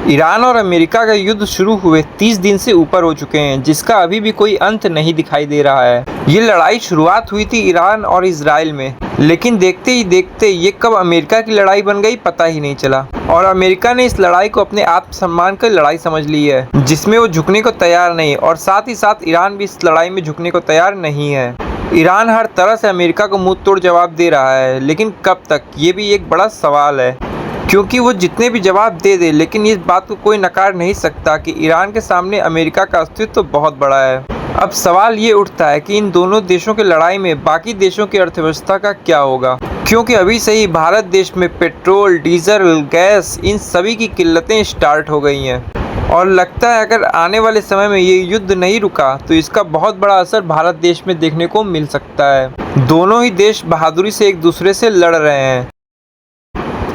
Iran और America का युद्ध शुरू हुए 30 दिन से ऊपर हो चुके हैं, जिसका अभी भी कोई अंत नहीं दिखाई दे रहा है। ये लड़ाई शुरुआत हुई थी ईरान और इजराइल में, लेकिन देखते ही देखते ये कब अमेरिका की लड़ाई बन गई पता ही नहीं चला। और अमेरिका ने इस लड़ाई को अपने आत्मसम्मान की लड़ाई समझ ली है, जिसमें वो झुकने को तैयार नहीं, और साथ ही साथ ईरान भी इस लड़ाई में झुकने को तैयार नहीं है। ईरान हर तरह से अमेरिका को मुंह तोड़ जवाब दे रहा है, लेकिन कब तक, ये भी एक बड़ा सवाल है। क्योंकि वो जितने भी जवाब दे लेकिन इस बात को कोई नकार नहीं सकता कि ईरान के सामने अमेरिका का अस्तित्व तो बहुत बड़ा है। अब सवाल ये उठता है कि इन दोनों देशों की लड़ाई में बाकी देशों की अर्थव्यवस्था का क्या होगा, क्योंकि अभी से ही भारत देश में पेट्रोल, डीजल, गैस, इन सभी की किल्लतें स्टार्ट हो गई हैं। और लगता है अगर आने वाले समय में ये युद्ध नहीं रुका तो इसका बहुत बड़ा असर भारत देश में देखने को मिल सकता है। दोनों ही देश बहादुरी से एक दूसरे से लड़ रहे हैं।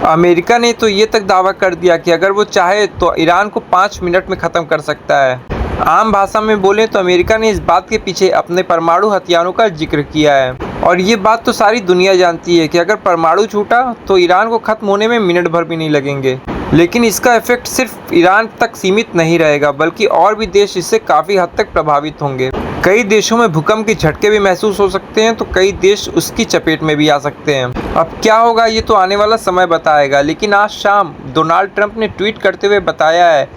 अमेरिका ने तो ये तक दावा कर दिया कि अगर वो चाहे तो ईरान को 5 मिनट में ख़त्म कर सकता है। आम भाषा में बोलें तो अमेरिका ने इस बात के पीछे अपने परमाणु हथियारों का जिक्र किया है, और ये बात तो सारी दुनिया जानती है कि अगर परमाणु छूटा तो ईरान को ख़त्म होने में मिनट भर भी नहीं लगेंगे। लेकिन इसका इफेक्ट सिर्फ ईरान तक सीमित नहीं रहेगा, बल्कि और भी देश इससे काफ़ी हद तक प्रभावित होंगे। कई देशों में भूकंप के झटके भी महसूस हो सकते हैं, तो कई देश उसकी चपेट में भी आ सकते हैं। अब क्या होगा ये तो आने वाला समय बताएगा, लेकिन आज शाम डोनाल्ड ट्रंप ने ट्वीट करते हुए बताया है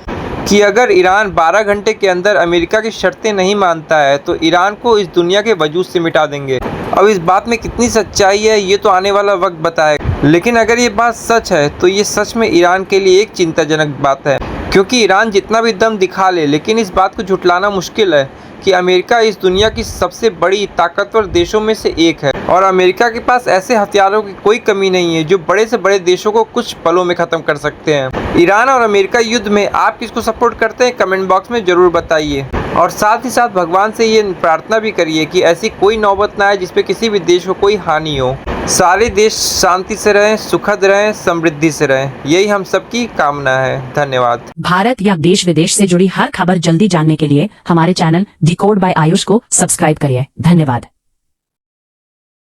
कि अगर ईरान 12 घंटे के अंदर अमेरिका की शर्तें नहीं मानता है तो ईरान को इस दुनिया के वजूद से मिटा देंगे। अब इस बात में कितनी सच्चाई है ये तो आने वाला वक्त बताएगा, लेकिन अगर ये बात सच है तो ये सच में ईरान के लिए एक चिंताजनक बात है, क्योंकि ईरान जितना भी दम दिखा ले, लेकिन इस बात को झुटलाना मुश्किल है कि अमेरिका इस दुनिया की सबसे बड़ी ताकतवर देशों में से एक है, और अमेरिका के पास ऐसे हथियारों की कोई कमी नहीं है जो बड़े से बड़े देशों को कुछ पलों में ख़त्म कर सकते हैं। ईरान और अमेरिका युद्ध में आप किसको सपोर्ट करते हैं, कमेंट बॉक्स में ज़रूर बताइए। और साथ ही साथ भगवान से ये प्रार्थना भी करिए कि ऐसी कोई नौबत ना आए जिसपे किसी भी देश को कोई हानि हो। सारे देश शांति से रहें, सुखद रहें, समृद्धि से रहें, यही हम सबकी कामना है। धन्यवाद। भारत या देश विदेश से जुड़ी हर खबर जल्दी जानने के लिए हमारे चैनल डिकोड बाय आयुष को सब्सक्राइब करिए। धन्यवाद।